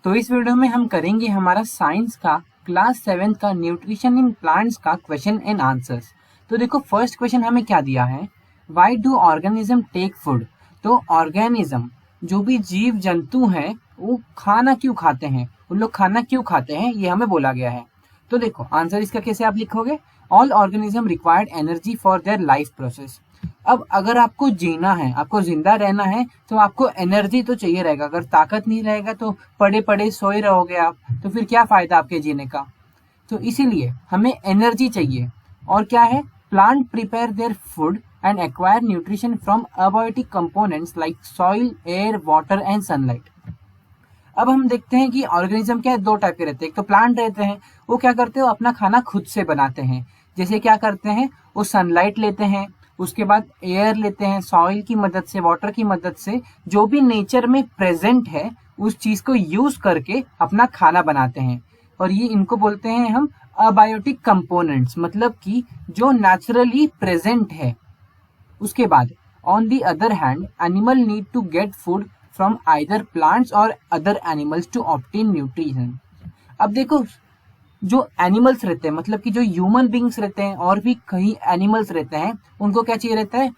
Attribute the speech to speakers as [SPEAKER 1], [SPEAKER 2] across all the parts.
[SPEAKER 1] तो इस वीडियो में हम करेंगे हमारा साइंस का क्लास 7 का न्यूट्रिशन इन प्लांट्स का क्वेश्चन एंड आंसर्स। तो देखो फर्स्ट क्वेश्चन हमें क्या दिया है, why do organism take food. तो ऑर्गेनिज्म जो भी जीव जंतु हैं वो खाना क्यों खाते हैं, उन लोग खाना क्यों खाते हैं, ये हमें बोला गया है। तो देखो आंसर इसका कैसे आप लिखोगे, all organism required energy for their life process. अब अगर आपको जीना है, आपको जिंदा रहना है तो आपको एनर्जी तो चाहिए रहेगा। अगर ताकत नहीं रहेगा तो पड़े पड़े सोए रहोगे आप, तो फिर क्या फायदा आपके जीने का। तो इसीलिए हमें एनर्जी चाहिए। और क्या है, plant prepare their food and acquire nutrition from abiotic components like soil, air, water and sunlight. अब हम देखते हैं कि ऑर्गेनिज्म क्या है, दो टाइप के रहते हैं। एक तो प्लांट रहते हैं, वो क्या करते हैं, अपना खाना खुद से बनाते हैं। जैसे क्या करते हैं, वो सनलाइट लेते हैं, उसके बाद एयर लेते हैं, सॉइल की मदद से, वाटर की मदद से, जो भी नेचर में प्रेजेंट है उस चीज को यूज करके अपना खाना बनाते हैं। और ये इनको बोलते हैं हम अबायोटिक कंपोनेंट्स, मतलब कि जो नेचुरली प्रेजेंट है। उसके बाद on the other hand animal need to get food from either plants और other animals to obtain nutrition. अब देखो जो एनिमल्स रहते हैं, मतलब कि जो ह्यूमन बींग्स रहते हैं और भी कई एनिमल्स रहते हैं, उनको क्या चाहिए रहता है,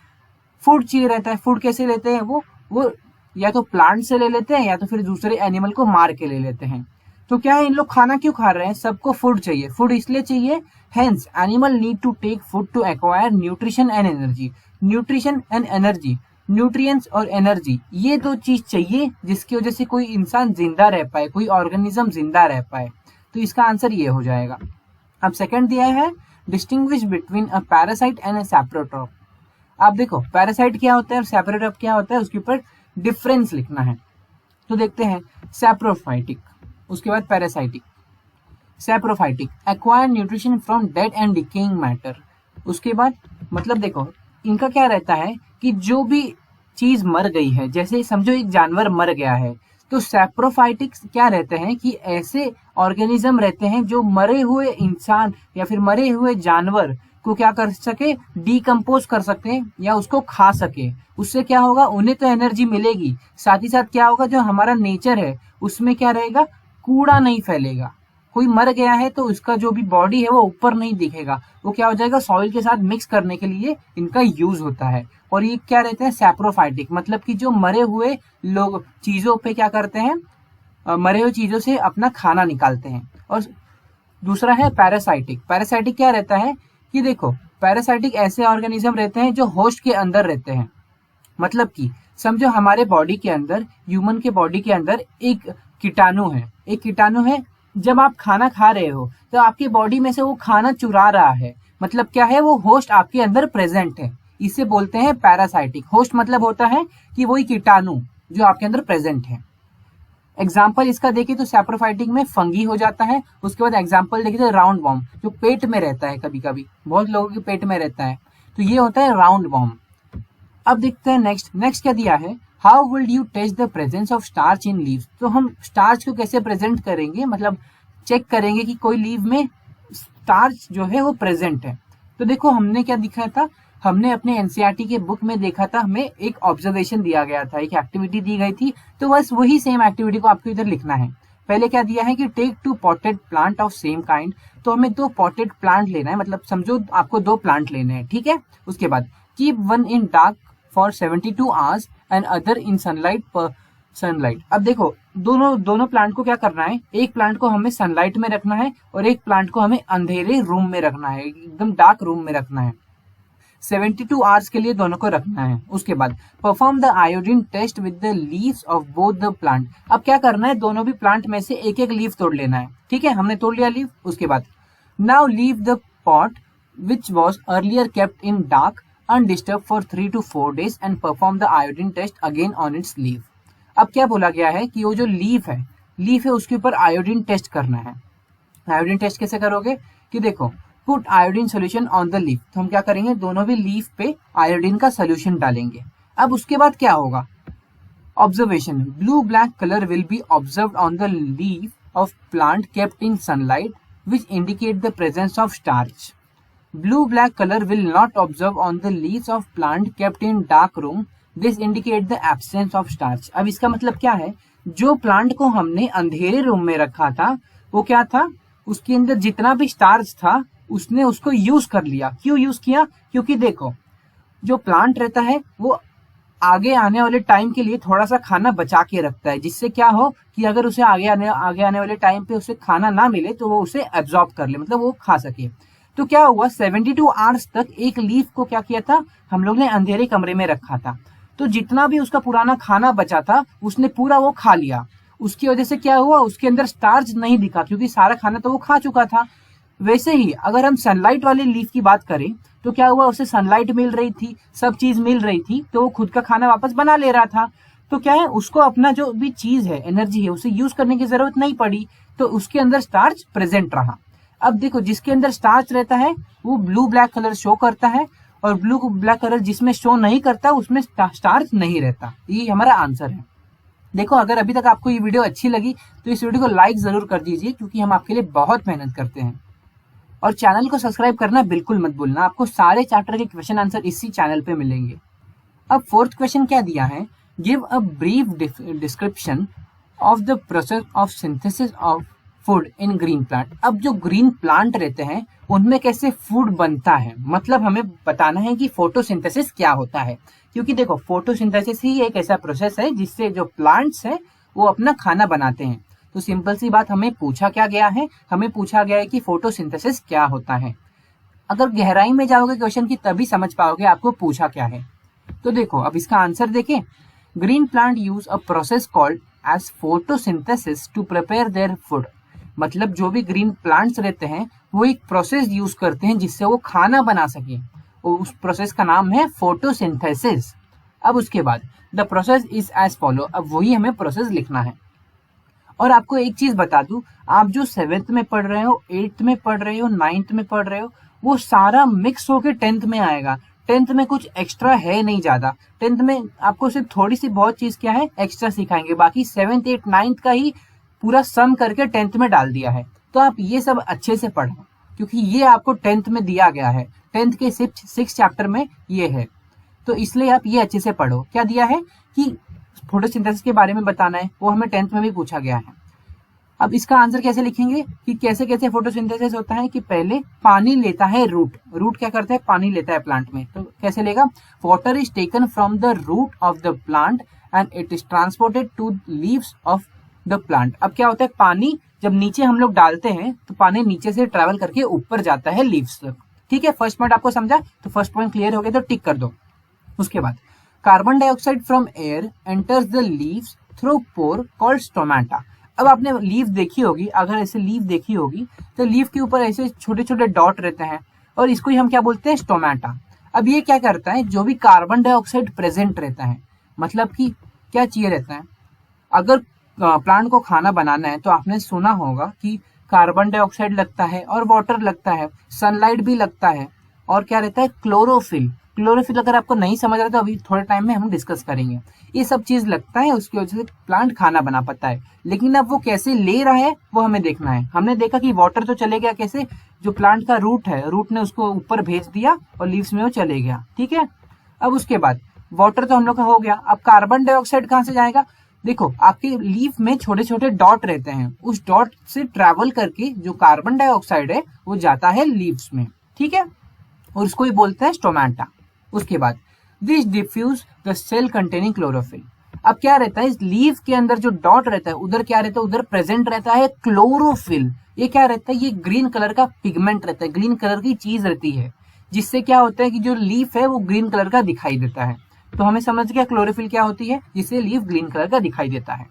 [SPEAKER 1] फूड चाहिए रहता है। फूड कैसे लेते हैं, वो या तो प्लांट से ले लेते हैं या तो फिर दूसरे एनिमल को मार के ले लेते हैं। तो क्या है, इन लोग खाना क्यों खा रहे हैं, सबको फूड चाहिए। फूड इसलिए चाहिए, hence animal need to take food to acquire nutrition and energy. Nutrition and energy, nutrients और एनर्जी, ये दो चीज चाहिए जिसकी वजह से कोई इंसान जिंदा रह पाए, कोई ऑर्गेनिज्म जिंदा रह पाए। तो इसका आंसर ये हो जाएगा। अब सेकंड दिया है, distinguish between a parasite and a saprotroph. आप देखो पैरासाइट क्या होता है और सैप्रोट्रॉप क्या होता है, उसके ऊपर डिफरेंस लिखना है। तो देखते हैं, सैप्रोफाइटिक, उसके बाद parasitic. Saprophytic acquire nutrition from dead and decaying matter. उसके बाद मतलब देखो इनका क्या रहता है कि जो भी चीज मर गई है, जैसे समझो एक जानवर मर गया है, तो सैप्रोफाइटिक्स क्या रहते हैं कि ऐसे ऑर्गेनिज्म रहते हैं जो मरे हुए इंसान या फिर मरे हुए जानवर को क्या कर सके, डीकम्पोज कर सके या उसको खा सके। उससे क्या होगा, उन्हें तो एनर्जी मिलेगी, साथ ही साथ क्या होगा, जो हमारा नेचर है उसमें क्या रहेगा, कूड़ा नहीं फैलेगा। कोई मर गया है तो उसका जो भी बॉडी है वो ऊपर नहीं दिखेगा, वो क्या हो जाएगा, सॉइल के साथ मिक्स करने के लिए इनका यूज होता है। और ये क्या रहते हैं, सैप्रोफाइटिक, मतलब कि जो मरे हुए लोग चीजों पे क्या करते हैं, मरे हुए चीजों से अपना खाना निकालते हैं। और दूसरा है पैरासाइटिक। पैरासाइटिक क्या रहता है कि देखो पैरासाइटिक ऐसे ऑर्गेनिज्म रहते हैं जो होस्ट के अंदर रहते हैं। मतलब कि समझो हमारे बॉडी के अंदर, ह्यूमन के बॉडी के अंदर एक कीटाणु है, एक कीटाणु है। जब आप खाना खा रहे हो तो आपकी बॉडी में से वो खाना चुरा रहा है, मतलब क्या है, वो होस्ट आपके अंदर प्रेजेंट है। इसे बोलते हैं पैरासाइटिक। होस्ट मतलब होता है कि वही कीटाणु जो आपके अंदर प्रेजेंट है। एग्जाम्पल इसका देखें तो सैप्रोफाइटिक में फंगी हो जाता है। उसके बाद एग्जाम्पल देखें तो राउंड वॉर्म, जो पेट में रहता है, कभी कभी बहुत लोगों के पेट में रहता है, तो ये होता है राउंड वॉर्म। अब देखते हैं नेक्स्ट क्या दिया है, how will you test the presence of starch in leaves. तो हम स्टार्च को कैसे प्रेजेंट करेंगे, मतलब चेक करेंगे कि कोई लीव में स्टार्च जो है वो प्रेजेंट है। तो देखो हमने क्या दिखा था, हमने अपने एनसीईआरटी के बुक में देखा था, हमें एक ऑब्जर्वेशन दिया गया था, एक एक्टिविटी दी गई थी। तो बस वही सेम एक्टिविटी को आपको इधर लिखना है। पहले क्या दिया है कि take 2 potted plant of same kind. तो हमें 2 पॉटेड प्लांट लेना है, मतलब समझो आपको 2 प्लांट लेने हैं, ठीक है। उसके बाद keep one in dark for 72 hours and other in sunlight. अब देखो दोनों प्लांट को क्या करना है, एक प्लांट को हमें सनलाइट में रखना है और एक प्लांट को हमें अंधेरे रूम में रखना है, एकदम डार्क रूम में रखना है। 72 आवर्स के लिए दोनों को रखना है। उसके बाद perform the iodine test with the leaves of both the plant. अब क्या करना है, दोनों भी प्लांट में से एक एक लीव तोड़ लेना है, ठीक है। हमने तोड़ लिया लीव। उसके बाद now leave the pot which was earlier kept in dark undisturbed for 3 to 4 days and perform the iodine test again on its leaf। अब क्या बोला गया है कि वो जो लीफ है उसके ऊपर आयोडीन टेस्ट करना है। आयोडीन टेस्ट कैसे करोगे कि देखो put iodine solution on the leaf. तो हम क्या करेंगे, दोनों भी लीफ पे आयोडीन का सोल्यूशन डालेंगे। अब उसके बाद क्या होगा, observation, blue black colour will be observed on the leaf of plant kept in sunlight which indicate the presence of starch. Blue black color will not observe on the leaves of plant kept in dark room. This indicate the absence of starch। अब इसका मतलब क्या है जो plant को हमने अंधेरे room में रखा था वो क्या था, उसके अंदर जितना भी स्टार्च था उसने उसको यूज कर लिया। क्यों यूज किया? क्योंकि देखो जो प्लांट रहता है वो आगे आने वाले टाइम के लिए थोड़ा सा खाना बचा के रखता है, जिससे क्या हो कि अगर उसे आगे आने वाले टाइम पे उसे खाना ना मिले तो वो उसे एब्जॉर्ब कर ले, मतलब वो खा सके। तो क्या हुआ, 72 आवर्स तक एक लीफ को क्या किया था, हम लोग ने अंधेरे कमरे में रखा था। तो जितना भी उसका पुराना खाना बचा था उसने पूरा वो खा लिया। उसकी वजह से क्या हुआ, उसके अंदर स्टार्च नहीं दिखा, क्योंकि सारा खाना तो वो खा चुका था। वैसे ही अगर हम सनलाइट वाले लीफ की बात करें तो क्या हुआ, उसे सनलाइट मिल रही थी, सब चीज मिल रही थी, तो वो खुद का खाना वापस बना ले रहा था। तो क्या है, उसको अपना जो भी चीज है, एनर्जी है, उसे यूज करने की जरूरत नहीं पड़ी, तो उसके अंदर स्टार्च प्रेजेंट रहा। अब देखो जिसके अंदर स्टार्च रहता है वो ब्लू ब्लैक कलर शो करता है, और ब्लू ब्लैक कलर जिसमें शो नहीं करता उसमें स्टार्च नहीं रहता। ये हमारा आंसर है। देखो अगर अभी तक आपको ये वीडियो अच्छी लगी तो इस वीडियो को लाइक जरूर कर दीजिए, क्योंकि हम आपके लिए बहुत मेहनत करते हैं। और चैनल को सब्सक्राइब करना बिल्कुल मत भूलना, आपको सारे चैप्टर के क्वेश्चन आंसर इसी चैनल पे मिलेंगे। अब फोर्थ क्वेश्चन क्या दिया है, give a brief description of the process of synthesis of food in green plant. अब जो ग्रीन प्लांट रहते हैं उनमें कैसे फूड बनता है, मतलब हमें बताना है कि फोटोसिंथेसिस क्या होता है। क्योंकि देखो फोटोसिंथेसिस ही एक ऐसा प्रोसेस है जिससे जो प्लांट्स है वो अपना खाना बनाते हैं। तो सिंपल सी बात, हमें पूछा क्या गया है, हमें पूछा गया है कि फोटोसिंथेसिस क्या होता है। अगर गहराई में जाओगे क्वेश्चन की तभी समझ पाओगे आपको पूछा क्या है। तो देखो अब इसका आंसर देखें, green plant use a process called as photosynthesis to prepare their food. मतलब जो भी ग्रीन प्लांट्स रहते हैं वो एक प्रोसेस यूज करते हैं जिससे वो खाना बना सके, उस प्रोसेस का नाम है फोटोसिंथेसिस। अब उसके बाद the process is as follow, अब वही हमें प्रोसेस लिखना है। और आपको एक चीज बता दूं, आप जो 7th में पढ़ रहे हो, 8th में पढ़ रहे हो, 9th में पढ़ रहे हो, वो सारा मिक्स होके 10th में आएगा। 10th में कुछ एक्स्ट्रा है नहीं ज्यादा, 10th में आपको सिर्फ थोड़ी सी बहुत चीज क्या है एक्स्ट्रा सिखाएंगे, बाकी 7th 8th 9th का ही पूरा सम करके 10th में डाल दिया है। तो आप ये सब अच्छे से पढ़ो, क्योंकि ये आपको 10th में दिया गया है, 10th के 6 चैप्टर में ये है। तो इसलिए आप ये अच्छे से पढ़ो। क्या दिया है कि फोटोसिंथेसिस के बारे में बताना है, वो हमें 10th में भी पूछा गया है। अब इसका आंसर कैसे लिखेंगे कि कैसे कैसे फोटोसिंथेसिस होता है, कि पहले पानी लेता है रूट क्या करता है, पानी लेता है प्लांट में। तो कैसे लेगा, water is taken from the root of the plant and it is transported to leaves of the plant. अब क्या होता है, पानी जब नीचे हम लोग डालते हैं तो पानी नीचे से ट्रेवल करके ऊपर जाता है लीव्स तक। ठीक है, फर्स्ट पॉइंट आपको समझा, तो फर्स्ट पॉइंट क्लियर हो गया तो टिक कर दो। उसके बाद carbon dioxide from air enters the leaves through pore called stomata. अब आपने लीफ देखी होगी, अगर ऐसे लीफ देखी होगी तो लीफ के ऊपर ऐसे छोटे छोटे डॉट रहते हैं और इसको ही हम क्या बोलते हैं, स्टोमेटा। अब ये क्या करता है, जो भी कार्बन डाइऑक्साइड प्रेजेंट रहता है, मतलब कि क्या चाहिए रहता है, अगर प्लांट को खाना बनाना है तो आपने सुना होगा कि कार्बन डाइऑक्साइड लगता है और वाटर लगता है, सनलाइट भी लगता है, और क्या रहता है, क्लोरोफिल। क्लोरोफिल अगर आपको नहीं समझ रहा तो अभी थोड़े टाइम में हम डिस्कस करेंगे। ये सब चीज लगता है, उसकी वजह से प्लांट खाना बना पाता है। लेकिन अब वो कैसे ले रहा है वो हमें देखना है। हमने देखा कि वाटर तो चले गया, कैसे, जो प्लांट का रूट है, रूट ने उसको ऊपर भेज दिया और लीव्स में वो चले गया। ठीक है, अब उसके बाद वाटर तो हम लोग का हो गया, अब कार्बन डाइऑक्साइड कहाँ से जाएगा। देखो आपके लीफ में छोटे छोटे डॉट रहते हैं, उस डॉट से ट्रेवल करके जो कार्बन डाइऑक्साइड है वो जाता है लीव्स में। ठीक है, और उसको ही बोलते हैं स्टोमेटा। उसके बाद this diffuse the cell containing chlorophyll. अब क्या रहता है, इस लीफ के अंदर जो डॉट रहता है उधर क्या रहता है, उधर प्रेजेंट रहता है क्लोरोफिल। ये क्या रहता है, ये ग्रीन कलर का पिगमेंट रहता है, ग्रीन कलर की चीज रहती है, जिससे क्या होता है कि जो लीफ है वो ग्रीन कलर का दिखाई देता है। तो हमें समझ गया क्लोरोफिल क्या होती है, जिससे लीफ ग्रीन कलर का दिखाई देता है।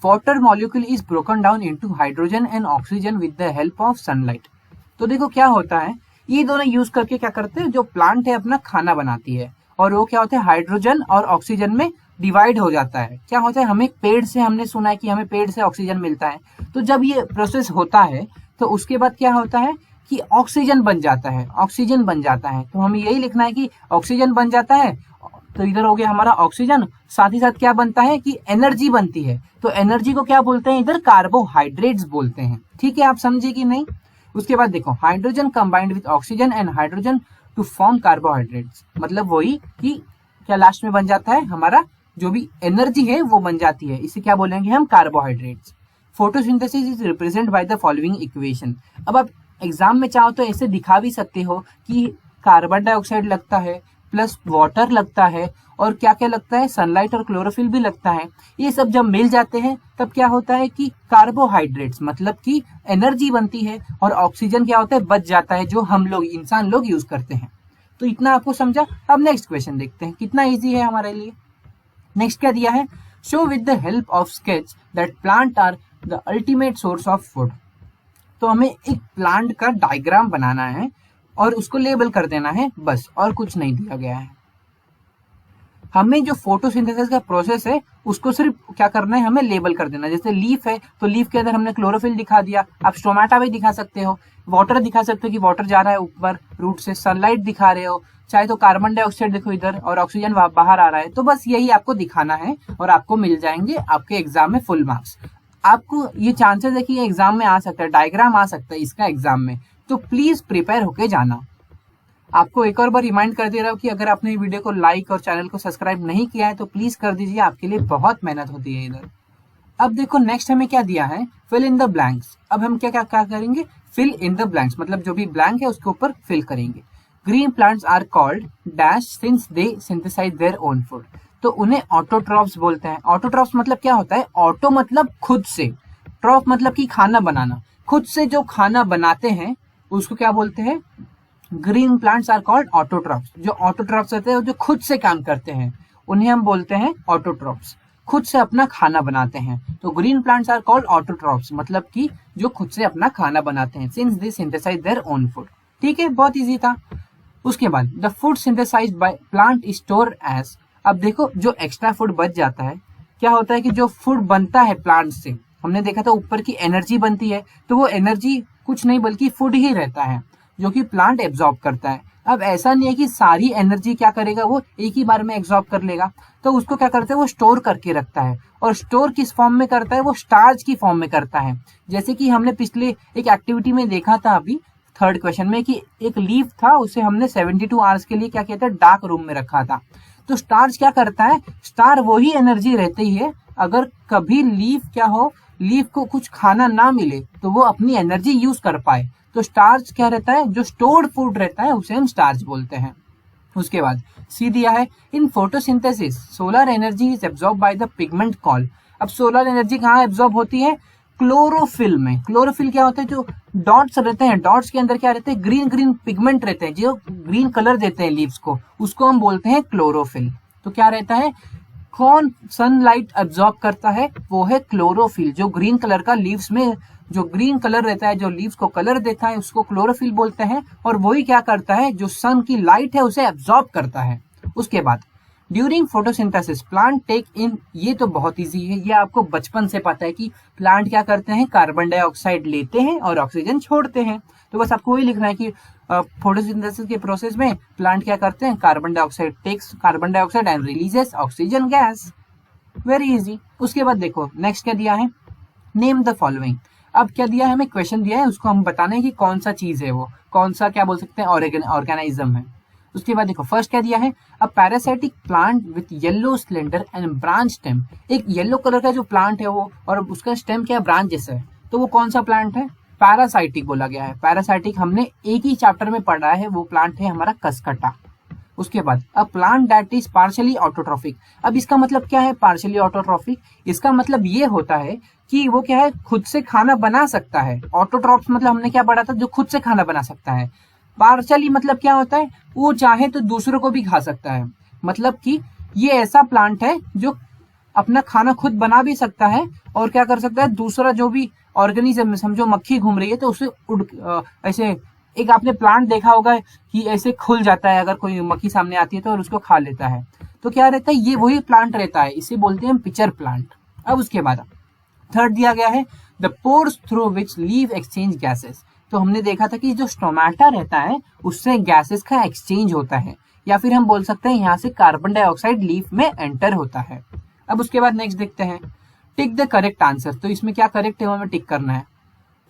[SPEAKER 1] Water molecule is broken down into hydrogen and oxygen with the help of sunlight. तो देखो क्या होता है, ये दोनों यूज करके क्या करते हैं, जो प्लांट है अपना खाना बनाती है, और वो क्या होता है, हाइड्रोजन और ऑक्सीजन में डिवाइड हो जाता है। क्या होता है, हमें पेड़ से, हमने सुना है कि हमें पेड़ से ऑक्सीजन मिलता है, तो जब ये प्रोसेस होता है तो उसके बाद क्या होता है कि ऑक्सीजन बन जाता है, ऑक्सीजन बन जाता है। तो हमें यही लिखना है कि ऑक्सीजन बन जाता है, तो इधर हो गया हमारा ऑक्सीजन, साथ ही साथ क्या बनता है कि एनर्जी बनती है। तो एनर्जी को क्या बोलते हैं, इधर कार्बोहाइड्रेट्स बोलते हैं। ठीक है, आप समझे कि नहीं। उसके बाद देखो, hydrogen combined with oxygen and hydrogen to form carbohydrates, मतलब वही कि क्या लास्ट में बन जाता है हमारा जो भी एनर्जी है वो बन जाती है, इसे क्या बोलेंगे हम, carbohydrates. Photosynthesis is represent by the following equation. अब आप एग्जाम में चाहो तो ऐसे दिखा भी सकते हो कि कार्बन डाइऑक्साइड लगता है प्लस वाटर लगता है और क्या क्या लगता है, सनलाइट और क्लोरोफिल भी लगता है। ये सब जब मिल जाते हैं तब क्या होता है कि कार्बोहाइड्रेट्स मतलब कि एनर्जी बनती है और ऑक्सीजन क्या होता है, बच जाता है, जो हम लोग इंसान लोग यूज करते हैं। तो इतना आपको समझा। अब नेक्स्ट क्वेश्चन देखते हैं, कितना इजी है हमारे लिए। नेक्स्ट क्या दिया है, show with the help of sketch that plant are the ultimate source of food. तो हमें एक प्लांट का डायग्राम बनाना है और उसको लेबल कर देना है, बस, और कुछ नहीं दिया गया है। हमें जो फोटोसिंथेसिस का प्रोसेस है उसको सिर्फ क्या करना है, हमें लेबल कर देना है। जैसे लीफ है तो लीफ के अंदर हमने क्लोरोफिल दिखा दिया, आप स्टोमेटा भी दिखा सकते हो, वाटर दिखा सकते हो कि वाटर जा रहा है ऊपर रूट से, सनलाइट दिखा रहे हो, चाहे तो कार्बन डाइऑक्साइड देखो इधर और ऑक्सीजन बाहर आ रहा है। तो बस यही आपको दिखाना है और आपको मिल जाएंगे आपके एग्जाम में फुल मार्क्स। आपको ये चांसेस है कि ये एग्जाम में आ सकता है, डायग्राम आ सकता है इसका एग्जाम में, तो प्लीज प्रिपेयर होके जाना। आपको एक और बार रिमाइंड कर दे रहा हूँ कि अगर आपने वीडियो को लाइक और चैनल को सब्सक्राइब नहीं किया है तो प्लीज कर दीजिए, आपके लिए बहुत मेहनत होती है इधर। अब देखो नेक्स्ट हमें क्या दिया है, फिल इन द ब्लैंक्स। अब हम क्या क्या क्या करेंगे, फिल इन द ब्लैंक्स मतलब जो भी ब्लैंक है उसके ऊपर फिल करेंगे। Green plants are called dash since they synthesize their own food. तो उन्हें ऑटोट्रॉफ्स बोलते हैं। ऑटोट्रॉफ्स मतलब क्या होता है, ऑटो मतलब खुद से, ट्रॉफ मतलब कि खाना बनाना, खुद से जो खाना बनाते हैं उसको क्या बोलते हैं, green plants are called autotrophs. जो ऑटोट्रॉफ्स होते हैं जो खुद से काम करते हैं उन्हें हम बोलते हैं ऑटोट्रॉफ्स, खुद से अपना खाना बनाते हैं। तो green plants are called autotrophs मतलब कि जो खुद से अपना खाना बनाते हैं, since they synthesize their own food. ठीक है, बहुत इजी था। उसके बाद the food synthesized by plant is stored as. अब देखो जो एक्स्ट्रा फूड बच जाता है, क्या होता है कि जो फूड बनता है प्लांट से, हमने देखा था ऊपर की एनर्जी बनती है, तो वो एनर्जी कुछ नहीं बल्कि फूड ही रहता है जो कि प्लांट एब्जॉर्ब करता है। अब ऐसा नहीं है कि सारी एनर्जी क्या करेगा वो एक ही बार में एब्जॉर्ब कर लेगा, तो उसको क्या करता है वो स्टोर करके रखता है। और स्टोर किस फॉर्म में करता है, वो स्टार्च की फॉर्म में करता है। जैसे कि हमने पिछले एक एक्टिविटी में देखा था अभी थर्ड क्वेश्चन में कि एक लीफ था, उसे हमने 72 आवर्स के लिए क्या कहते हैं, डार्क रूम में रखा था। तो स्टार्च क्या करता है, स्टार वही एनर्जी रहती है, अगर कभी लीफ क्या हो, लीफ को कुछ खाना ना मिले तो वो अपनी एनर्जी यूज कर पाए। तो स्टार्च क्या रहता है, जो स्टोर्ड फूड रहता है उसे हम स्टार्च बोलते हैं। उसके बाद सी दिया है, in photosynthesis solar energy is absorb by the pigment call. अब सोलर एनर्जी कहाँ एब्जॉर्ब होती है, क्लोरोफिल में। क्लोरोफिल क्या होता है, जो डॉट्स रहते हैं, डॉट्स के अंदर क्या रहते हैं, ग्रीन ग्रीन पिगमेंट रहते हैं जो ग्रीन कलर देते हैं लीव्स को, उसको हम बोलते हैं क्लोरोफिल। तो क्या रहता है, कौन सनलाइट एब्जॉर्ब करता है, वो है क्लोरोफिल। जो ग्रीन कलर का लीव्स में जो ग्रीन कलर रहता है, जो लीव्स को कलर देता है, उसको क्लोरोफिल बोलते हैं। और वही क्या करता है, जो सन की लाइट है उसे एब्जॉर्ब करता है। उसके बाद ड्यूरिंग फोटोसिंथेसिस प्लांट टेक इन, ये तो बहुत इजी है, ये आपको बचपन से पता है कि प्लांट क्या करते हैं, कार्बन डाइऑक्साइड लेते हैं और ऑक्सीजन छोड़ते हैं। तो बस आपको वही लिखना है कि फोटोसिंथेसिस के प्रोसेस में प्लांट क्या करते हैं, carbon dioxide takes carbon dioxide and releases oxygen gas. Very easy. उसके बाद देखो नेक्स्ट क्या दिया है, नेम द फॉलोइंग। अब क्या दिया है, हमें क्वेश्चन दिया है, उसको हम बताना है कि कौन सा चीज है, वो कौन सा क्या बोल सकते हैं, ऑर्गेनिज्म है। उसके बाद देखो फर्स्ट क्या दिया है, a parasitic plant with yellow slender and branch stem. एक येलो कलर का जो प्लांट है वो, और उसका स्टेम क्या है, ब्रांच जैसा है, तो वो कौन सा प्लांट है, पैरासाइटिक बोला गया है। पैरासाइटिक हमने एक ही चैप्टर में पढ़ा है, वो प्लांट है हमारा कसकटा। उसके बाद a plant that is partially autotrophic. अब इसका मतलब क्या है, पार्शियली ऑटोट्रॉफिक, इसका मतलब ये होता है कि वो क्या है, खुद से खाना बना सकता है। ऑटोट्रॉफ्स मतलब हमने क्या पढ़ा था, जो खुद से खाना बना सकता है। पार्शियली मतलब क्या होता है, वो चाहे तो दूसरों को भी खा सकता है। मतलब कि ये ऐसा प्लांट है जो अपना खाना खुद बना भी सकता है और क्या कर सकता है, दूसरा जो भी ऑर्गेनिज्म में, समझो मक्खी घूम रही है तो उसे ऐसे, एक आपने प्लांट देखा होगा कि ऐसे खुल जाता है अगर कोई मक्खी सामने आती है तो, और उसको खा लेता है। तो क्या रहता है, ये वही प्लांट रहता है, इसे बोलते हैं पिचर प्लांट। अब उसके बाद थर्ड दिया गया है, the pores through which leave exchange gases. तो हमने देखा था कि जो स्टोमेटा रहता है उससे गैसेस का एक्सचेंज होता है, या फिर हम बोल सकते हैं यहाँ से कार्बन डाइऑक्साइड लीफ में एंटर होता है। अब उसके बाद नेक्स्ट देखते हैं, टिक द करेक्ट आंसर। तो इसमें क्या करेक्ट है वो हमें टिक करना है।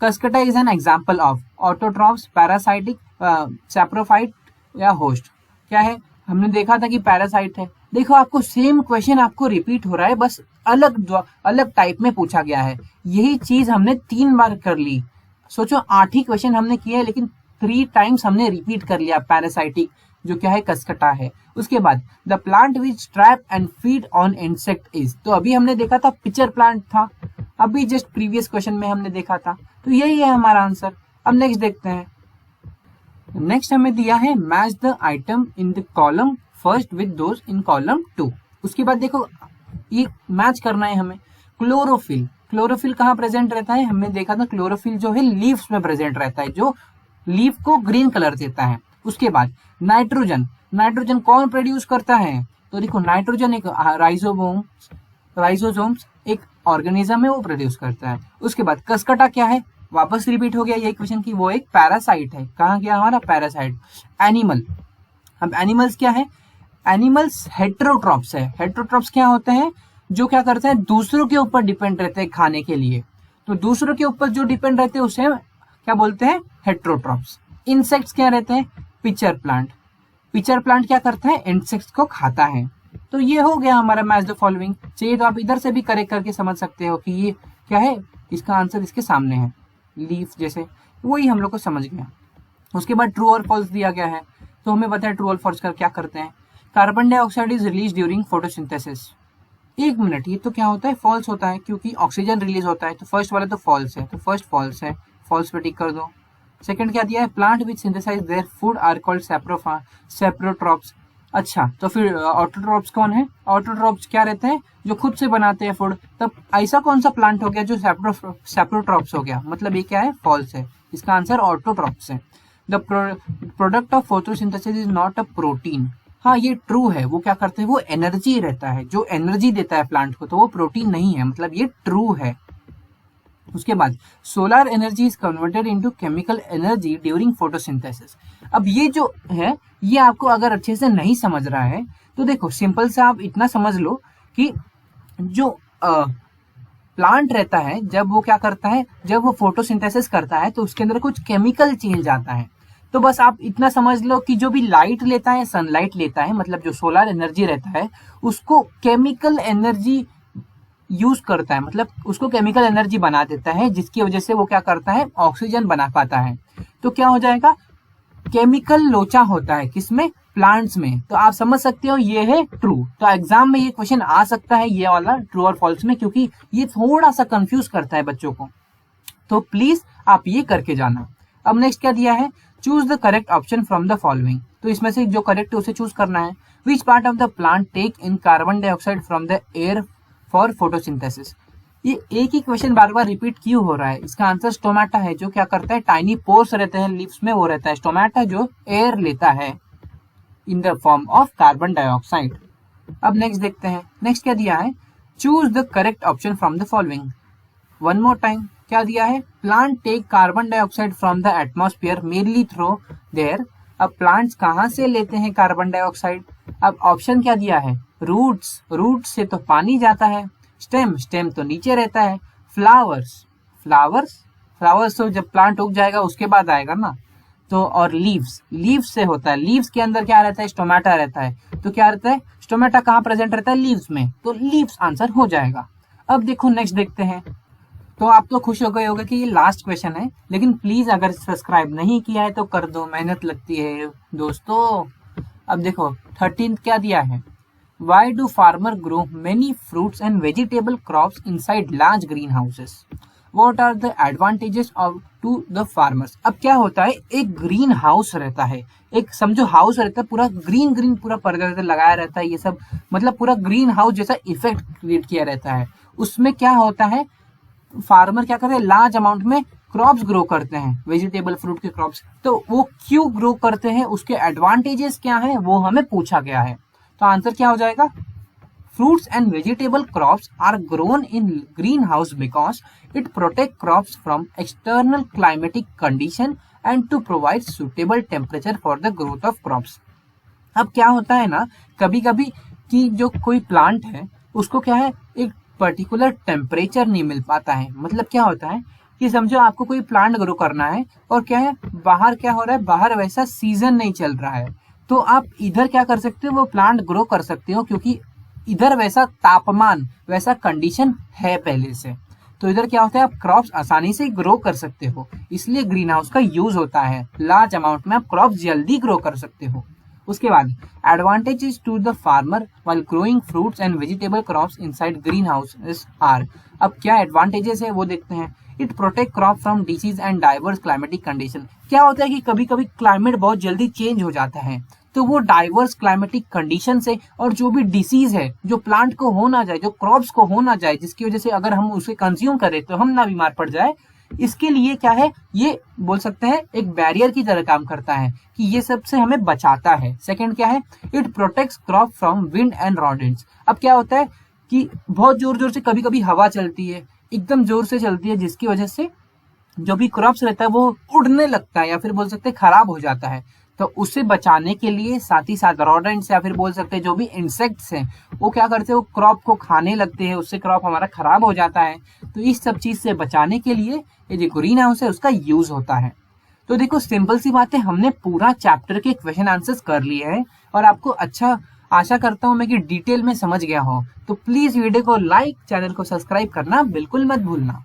[SPEAKER 1] Cuscuta is an example of autotrophs, parasitic, saprophyte या होस्ट। क्या है, हमने देखा था कि पैरासाइट है। देखो आपको सेम क्वेश्चन आपको रिपीट हो रहा है, बस अलग टाइप में पूछा गया है। यही चीज हमने 3 बार कर ली। सोचो 8 ही क्वेश्चन हमने किए, लेकिन 3 टाइम्स हमने रिपीट कर लिया पैरासाइटिक, जो क्या है, कसकटा है। उसके बाद the plant which trap and feed on insect is, तो अभी हमने देखा था पिचर प्लांट था, अभी जस्ट प्रीवियस क्वेश्चन में हमने देखा था। तो यही है हमारा आंसर। अब नेक्स्ट देखते हैं। नेक्स्ट हमें दिया है match the item in the column first with those in column 2। उसके बाद देखो ये मैच करना है हमें। क्लोरोफिल, क्लोरोफिल कहाँ प्रेजेंट रहता है? हमने देखा था क्लोरोफिल जो है लीव्स में प्रेजेंट रहता है, जो लीफ को ग्रीन कलर देता है। उसके बाद नाइट्रोजन, नाइट्रोजन कौन प्रोड्यूस करता है? तो देखो नाइट्रोजन एक राइजोसोम्स एक ऑर्गेनिज्म है, वो प्रोड्यूस करता है। उसके बाद कसकटा क्या है? वापस रिपीट हो गया यही क्वेश्चन की, वो एक पैरासाइट है। कहाँ गया हमारा पैरासाइट? एनिमल, अब एनिमल्स क्या है? एनिमल्स हेट्रोट्रॉप्स है। हेट्रोट्रॉप्स क्या होते हैं? जो क्या करते हैं, दूसरों के ऊपर डिपेंड रहते हैं खाने के लिए। तो दूसरों के ऊपर जो डिपेंड रहते हैं उसे क्या बोलते हैं? हेट्रोट्रॉप्स। इंसेक्ट्स क्या रहते हैं? Pitcher plant. पिचर प्लांट क्या करता है? इंसेक्ट्स को खाता है। तो ये हो गया हमारा मैच द फॉलोइंग। चाहिए तो आप इधर से भी करेक्ट करके समझ सकते हो कि ये क्या है, इसका आंसर इसके सामने है, लीफ जैसे, वही हम लोग को समझ गया। उसके बाद ट्रू और फॉल्स दिया गया है, तो हमें पता है ट्रू और फॉल्स कर क्या करते हैं। Carbon dioxide is release during photosynthesis. 1 minute, ये तो क्या होता है? फॉल्स होता है, क्योंकि ऑक्सीजन रिलीज होता है। तो फर्स्ट वाला तो फॉल्स है, तो फर्स्ट फॉल्स है, फॉल्स पे टिक कर दो। सेकंड क्या दिया है? Plant which synthesize their food are called saprotrophs. अच्छा, तो फिर ऑटोट्रॉप्स कौन है? ऑटोट्रॉप्स क्या रहते हैं? जो खुद से बनाते हैं फूड। तब ऐसा कौन सा प्लांट हो गया जो सेप्रोट्रॉप्स हो गया? मतलब ये क्या है? फॉल्स है। इसका आंसर ऑटोट्रॉप्स है। The product of photosynthesis is not a protein. हाँ, ये ट्रू है। वो क्या करते हैं? वो एनर्जी रहता है, जो एनर्जी देता है प्लांट को, तो वो प्रोटीन नहीं है, मतलब ये ट्रू है। उसके बाद solar energy is converted into chemical energy during photosynthesis. अब ये जो है, ये आपको अगर अच्छे से नहीं समझ रहा है तो देखो सिंपल से आप इतना समझ लो कि जो प्लांट रहता है, जब वो क्या करता है, जब वो फोटोसिंथेसिस करता है तो उसके अंदर कुछ केमिकल चेंज आता है। तो बस आप इतना समझ लो कि जो भी लाइट लेता है, सनलाइट लेता है, मतलब जो सोलर एनर्जी रहता है, उसको केमिकल एनर्जी यूज करता है, मतलब उसको केमिकल एनर्जी बना देता है, जिसकी वजह से वो क्या करता है? ऑक्सीजन बना पाता है। तो क्या हो जाएगा? केमिकल लोचा होता है, किसमें? प्लांट्स में। तो आप समझ सकते हो ये है ट्रू। तो एग्जाम में ये क्वेश्चन आ सकता है, ये वाला ट्रू और फॉल्स में, क्योंकि ये थोड़ा सा कंफ्यूज करता है बच्चों को। तो प्लीज आप ये करके जाना। अब नेक्स्ट क्या दिया है? Choose the correct option from the following. तो इसमें से जो करेक्ट है उसे चूज करना है। Which part of the plant take in carbon dioxide from the air for photosynthesis. ये एक ही क्वेश्चन बार बार रिपीट क्यों हो रहा है? इसका आंसर स्टोमेटा है, जो क्या करता है? टाइनी पोर्स रहते हैं लीव्स में, वो रहता है स्टोमेटा, जो एयर लेता है in the form of carbon dioxide. अब नेक्स्ट देखते हैं। नेक्स्ट क्या दिया है? Choose the correct option from the following. One more time, क्या दिया है? Plant take carbon dioxide from the atmosphere mainly through there. अब प्लांट्स कहाँ से लेते हैं कार्बन डाइऑक्साइड? अब ऑप्शन क्या दिया है? रूट्स, रूट्स से तो पानी जाता है। स्टेम, स्टेम तो नीचे रहता है। फ्लावर्स, फ्लावर्स, फ्लावर्स तो जब प्लांट उग जाएगा उसके बाद आएगा ना। तो और लीव्स, लीव्स से होता है। लीव्स के अंदर क्या रहता है? स्टोमेटा रहता है। तो क्या रहता है? स्टोमेटा कहाँ प्रेजेंट रहता है? लीव्स में। तो लीव्स आंसर हो जाएगा। अब देखो नेक्स्ट देखते हैं। तो आप तो खुश हो गए होंगे कि ये लास्ट क्वेश्चन है, लेकिन प्लीज अगर सब्सक्राइब नहीं किया है तो कर दो, मेहनत लगती है दोस्तों। अब देखो 13th क्या दिया है? Why do farmer grow many fruits and vegetable crops inside large greenhouses? What are the advantages of to the farmers? अब क्या होता है? एक ग्रीन हाउस रहता है, एक समझो हाउस रहता है, पूरा ग्रीन ग्रीन पूरा पर्दा लगाया रहता है, ये सब मतलब पूरा ग्रीन हाउस जैसा इफेक्ट क्रिएट किया रहता है। उसमें क्या होता है? फार्मर क्या करते हैं? लार्ज अमाउंट में क्रॉप्स ग्रो करते हैं, वेजिटेबल फ्रूट के क्रॉप्स। तो वो क्यों ग्रो करते हैं, उसके एडवांटेजेस क्या है, वो हमें पूछा गया है। तो आंसर क्या हो जाएगा? Fruits and vegetable crops are grown in green house because it protect crops from external climatic condition and to provide suitable temperature for the growth of crops. अब क्या होता है ना, कभी कभी कि जो कोई प्लांट है उसको क्या है, एक पर्टिकुलर टेम्परेचर नहीं मिल पाता है। मतलब क्या होता है कि समझो आपको कोई प्लांट ग्रो करना है और क्या है, बाहर क्या हो रहा है, बाहर वैसा सीजन नहीं चल रहा है, तो आप इधर क्या कर सकते हो, वो प्लांट ग्रो कर सकते हो, क्योंकि इधर वैसा तापमान, वैसा कंडीशन है पहले से। तो इधर क्या होता है, आप क्रॉप्स आसानी से ग्रो कर सकते हो, इसलिए ग्रीन हाउस का यूज होता है। लार्ज अमाउंट में आप क्रॉप्स जल्दी ग्रो कर सकते हो। उसके बाद advantages to the farmer while growing fruits and vegetable crops inside green house are. अब क्या एडवांटेजेस है वो देखते हैं। It protect crop from disease and diverse climatic condition. क्या होता है कि कभी कभी क्लाइमेट बहुत जल्दी चेंज हो जाता है, तो वो डाइवर्स क्लाइमेटिक कंडीशन से और जो भी डिसीज है जो प्लांट को हो ना जाए, जो क्रॉप्स को हो ना जाए, जिसकी वजह से अगर हम उसे कंज्यूम करें तो हम ना बीमार पड़ जाए, इसके लिए क्या है, ये बोल सकते हैं एक बैरियर की तरह काम करता है कि ये सब से हमें बचाता है। सेकंड क्या है, it protects crop from wind and rodents. अब क्या होता है कि बहुत जोर जोर से कभी कभी हवा चलती है, एकदम जोर से चलती है, जिसकी वजह से जो भी क्रॉप्स रहता है वो उड़ने लगता है या फिर बोल सकते हैं खराब हो जाता है। तो उससे बचाने के लिए साथ ही साथ रॉडेंट्स या फिर बोल सकते हैं जो भी इंसेक्ट्स हैं वो क्या करते हैं, वो क्रॉप को खाने लगते हैं, उससे क्रॉप हमारा खराब हो जाता है। तो इस सब चीज से बचाने के लिए ये जो ग्रीन हाउस है उसका यूज होता है। तो देखो सिंपल सी बात है, हमने पूरा चैप्टर के क्वेश्चन आंसर्स कर लिए हैं और आपको अच्छा आशा करता हूं मैं कि डिटेल में समझ गया हो। तो प्लीज वीडियो को लाइक, चैनल को सब्सक्राइब करना बिल्कुल मत भूलना।